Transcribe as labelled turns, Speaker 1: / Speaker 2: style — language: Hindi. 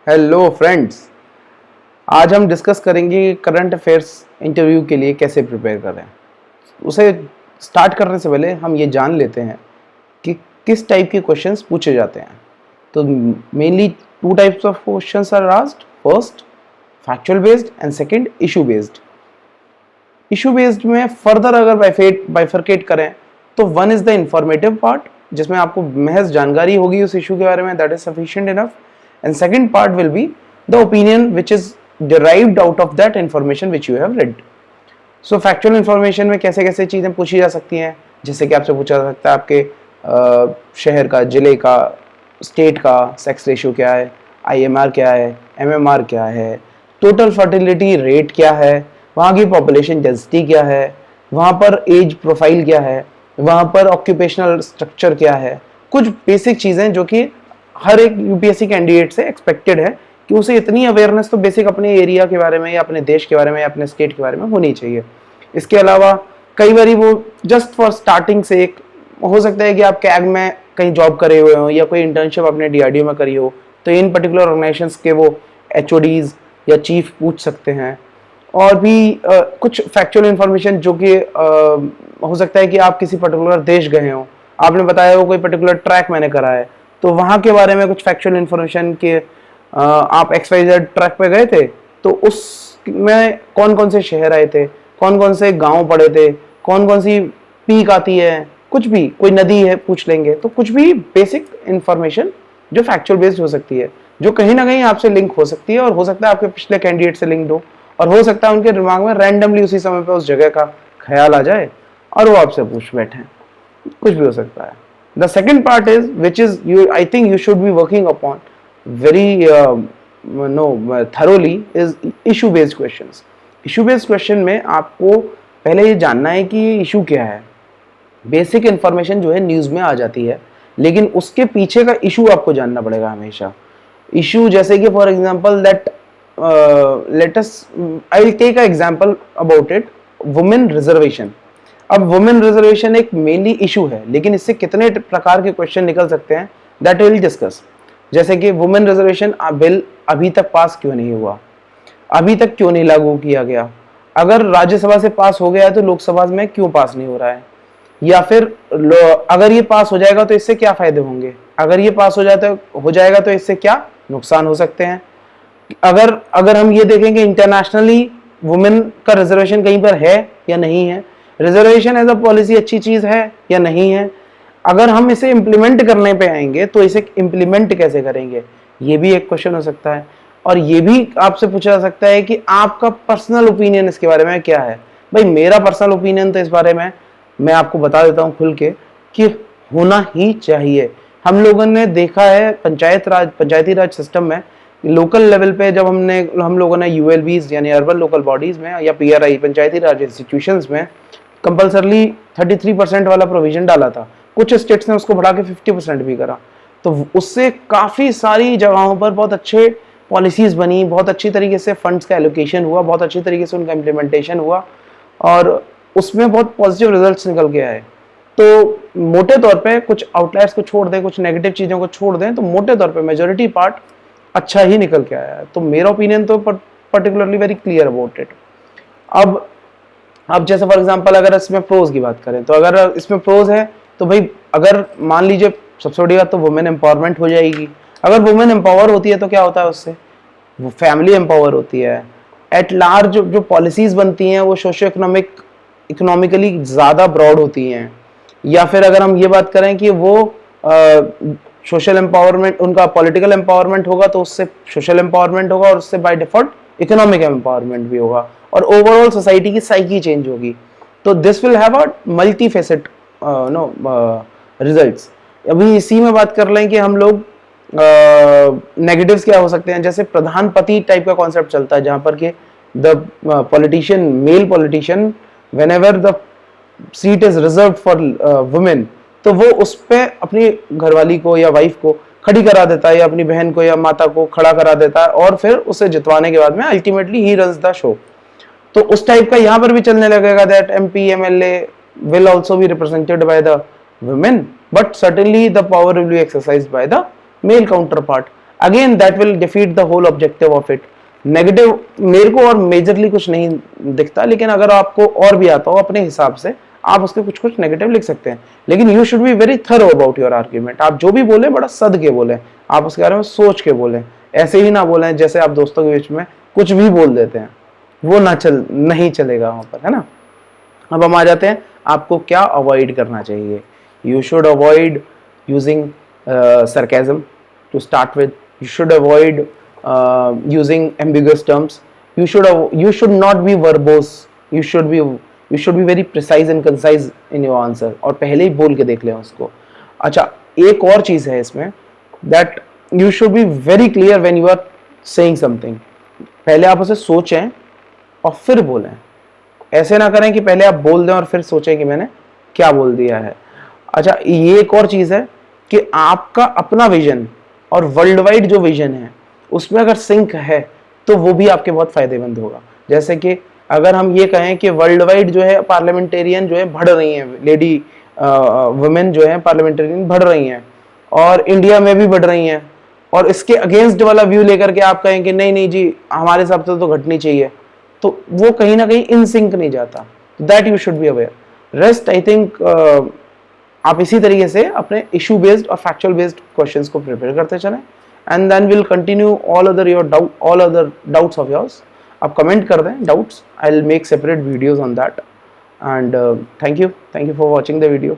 Speaker 1: हेलो फ्रेंड्स, आज हम डिस्कस करेंगे करंट अफेयर्स इंटरव्यू के लिए कैसे प्रिपेयर करें। उसे स्टार्ट करने से पहले हम ये जान लेते हैं कि किस टाइप के क्वेश्चंस पूछे जाते हैं। तो mainly two types of questions are asked. First factual based and second issue based. Issue based में फर्दर अगर बाइफरकेट करें तो one is the informative part, जिसमें आपको महज जानकारी होगी उस इशू के बारे में, that is sufficient enough. And second part will be the opinion which is derived out of that information which you have read. So factual information में कैसे कैसे चीज़ें पूछी जा सकती हैं, जैसे कि आपसे पूछा जा सकता है आपके शहर का, जिले का, स्टेट का सेक्स रेशियो क्या है, IMR क्या है, MMR क्या है, टोटल फर्टिलिटी रेट क्या है, वहाँ की पॉपुलेशन डेंसिटी क्या है, वहाँ पर एज प्रोफाइल क्या है, वहाँ पर ऑक्यूपेशनल स्ट्रक्चर क्या है। कुछ बेसिक चीज़ें जो कि हर एक यूपीएससी कैंडिडेट से एक्सपेक्टेड है कि उसे इतनी अवेयरनेस तो बेसिक अपने एरिया के बारे में या अपने देश के बारे में या अपने स्टेट के बारे में होनी चाहिए। इसके अलावा कई बार वो जस्ट फॉर स्टार्टिंग से एक हो सकता है कि आप कैग में कहीं जॉब करे हुए हो या कोई इंटर्नशिप अपने DRDO में करी हो, तो इन पर्टिकुलर ऑर्गेनाइजेशंस के वो HODs या चीफ पूछ सकते हैं। और भी कुछ फैक्चुअल इंफॉर्मेशन जो कि हो सकता है कि आप किसी पर्टिकुलर देश गए हो, आपने बताया वो कोई पर्टिकुलर ट्रैक मैंने करा है, तो वहाँ के बारे में कुछ फैक्चुअल इंफॉर्मेशन के आप XYZ ट्रैक पे गए थे, तो उसमें कौन कौन से शहर आए थे, कौन कौन से गांव पड़े थे, कौन कौन सी पीक आती है, कुछ भी, कोई नदी है पूछ लेंगे। तो कुछ भी बेसिक इंफॉर्मेशन जो फैक्चुअल बेस्ड हो सकती है, जो कहीं ना कहीं आपसे लिंक हो सकती है, और हो सकता है आपके पिछले कैंडिडेट से लिंक्ड हो, और हो सकता है उनके दिमाग में रैंडमली उसी समय पे उस जगह का ख्याल आ जाए और वो आपसे पूछ बैठे। कुछ भी हो सकता है। The second part is, which is I think you should be working upon very thoroughly, is issue based questions. Issue based question में आपको पहले ये जानना है कि ये इशू क्या है। बेसिक इंफॉर्मेशन जो है न्यूज़ में आ जाती है, लेकिन उसके पीछे का इशू आपको जानना पड़ेगा हमेशा। इशू जैसे कि for example that let us I will take a example about it, women reservation. अब वुमेन रिजर्वेशन एक मेनली इशू है, लेकिन इससे कितने प्रकार के क्वेश्चन निकल सकते हैं दैट विल डिस्कस। जैसे कि वुमेन रिजर्वेशन बिल अभी तक पास क्यों नहीं हुआ, अभी तक क्यों नहीं लागू किया गया, अगर राज्यसभा से पास हो गया है तो लोकसभा में क्यों पास नहीं हो रहा है, या फिर अगर ये पास हो जाएगा तो इससे क्या फायदे होंगे, अगर ये पास हो जाएगा तो इससे क्या नुकसान हो सकते हैं। अगर हम ये देखेंगे इंटरनेशनली वुमेन का रिजर्वेशन कहीं पर है या नहीं है, रिजर्वेशन एज अ पॉलिसी अच्छी चीज है या नहीं है, अगर हम इसे इम्प्लीमेंट करने पे आएंगे तो इसे इम्प्लीमेंट कैसे करेंगे, ये भी एक क्वेश्चन हो सकता है। और ये भी आपसे पूछा जा सकता है कि आपका पर्सनल ओपिनियन इसके बारे में क्या है। भाई मेरा पर्सनल ओपिनियन तो इस बारे में मैं आपको बता देता हूँ खुल के कि होना ही चाहिए। हम लोगों ने देखा है पंचायती राज सिस्टम में, लोकल लेवल पे जब हम लोगों ने ULBs यानी अर्बन लोकल बॉडीज में या PRI पंचायती राज इंस्टीट्यूशंस में कंपल्सरली 33% वाला प्रोविजन डाला था। कुछ स्टेट्स ने उसको बढ़ा के 50% भी करा, तो उससे काफ़ी सारी जगहों पर बहुत अच्छे पॉलिसीज बनी, बहुत अच्छी तरीके से फंड्स का एलोकेशन हुआ, बहुत अच्छी तरीके से उनका इम्प्लीमेंटेशन हुआ, और उसमें बहुत पॉजिटिव रिजल्ट्स निकल के आए। तो मोटे तौर पे कुछ आउटलायर्स को छोड़ दें, कुछ नेगेटिव चीज़ों को छोड़ दें, तो मोटे तौर पे मेजोरिटी पार्ट अच्छा ही निकल के आया है। तो मेरा ओपिनियन तो particularly very clear about it. अब जैसे फॉर एग्जांपल अगर इसमें प्रोज की बात करें, तो अगर इसमें प्रोज है तो भाई अगर मान लीजिए सबसे बड़ी बात तो वुमेन एम्पावरमेंट हो जाएगी। अगर वुमेन एम्पावर होती है तो क्या होता है, उससे वो फैमिली एम्पावर होती है। एट लार्ज जो पॉलिसीज बनती हैं वो सोशो इकोनॉमिकली ज़्यादा ब्रॉड होती हैं। या फिर अगर हम ये बात करें कि वो सोशल एम्पावरमेंट, उनका पॉलिटिकल एम्पावरमेंट होगा तो उससे सोशल एम्पावरमेंट होगा, और उससे बाय डिफॉल्ट इकोनॉमिक एम्पावरमेंट भी होगा, और ओवरऑल सोसाइटी की साइकी चेंज होगी। तो this will have a multi facet results. अभी इसी में बात कर लें कि हम लोग नेगेटिव्स क्या हो सकते हैं। जैसे प्रधानपति टाइप का कॉन्सेप्ट चलता है, जहां पर कि the politician, male politician, whenever the seat is reserved for women, तो वो उस पे अपनी घरवाली को या वाइफ को खड़ी करा देता है, या अपनी बहन को या माता को खड़ा करा देता है, और फिर उसे जितवाने के बाद में ultimately he runs the show. तो उस टाइप का यहाँ पर भी चलने लगेगा that MP MLA will also be represented by the women, but certainly the power will be exercised by the male counterpart. Again that will defeat the whole objective of it. Negative मेरे को और मेजरली कुछ नहीं दिखता, लेकिन अगर आपको और भी आता हो अपने हिसाब से आप उसके कुछ कुछ नेगेटिव लिख सकते हैं, लेकिन you should be very thorough about your argument. आप जो भी बोले बड़ा सद के बोले, आप उसके बारे में सोच के बोले, ऐसे ही ना बोले जैसे आप दोस्तों के बीच में कुछ भी बोल देते हैं, वो नहीं चलेगा वहां पर, है ना। अब हम आ जाते हैं आपको क्या अवॉइड करना चाहिए। You should avoid using sarcasm to start with. You should avoid using ambiguous terms. You should not be verbose. You should be very precise and concise in your answer, और पहले ही बोल के देख लें उसको। अच्छा, एक और चीज़ है इसमें, that you should be very clear when you are saying something. पहले आप उसे सोचें और फिर बोलें। ऐसे ना करें कि पहले आप बोल दें और फिर सोचें कि मैंने क्या बोल दिया है। अच्छा, ये एक और चीज़ है कि आपका अपना विजन और वर्ल्ड वाइड जो विजन है उसमें अगर सिंक है तो वो भी आपके बहुत फायदेमंद होगा। जैसे कि अगर हम ये कहें कि वर्ल्ड वाइड जो है पार्लियामेंटेरियन जो है बढ़ रही हैं, लेडी वुमेन जो है पार्लियामेंटेरियन बढ़ रही हैं, और इंडिया में भी बढ़ रही हैं, और इसके अगेंस्ट वाला व्यू लेकर के आप कहें कि नहीं नहीं जी हमारे हिसाब से तो घटनी चाहिए, तो वो कहीं ना कहीं इन सिंक नहीं जाता। That you should be aware. Rest I think आप इसी तरीके से अपने इशू बेस्ड और फैक्चुअल बेस्ड क्वेश्चंस को प्रिपेयर करते चलें, and then will continue all other doubts of yours. आप कमेंट कर दें doubts, I will make separate videos on that, and thank you for watching the video.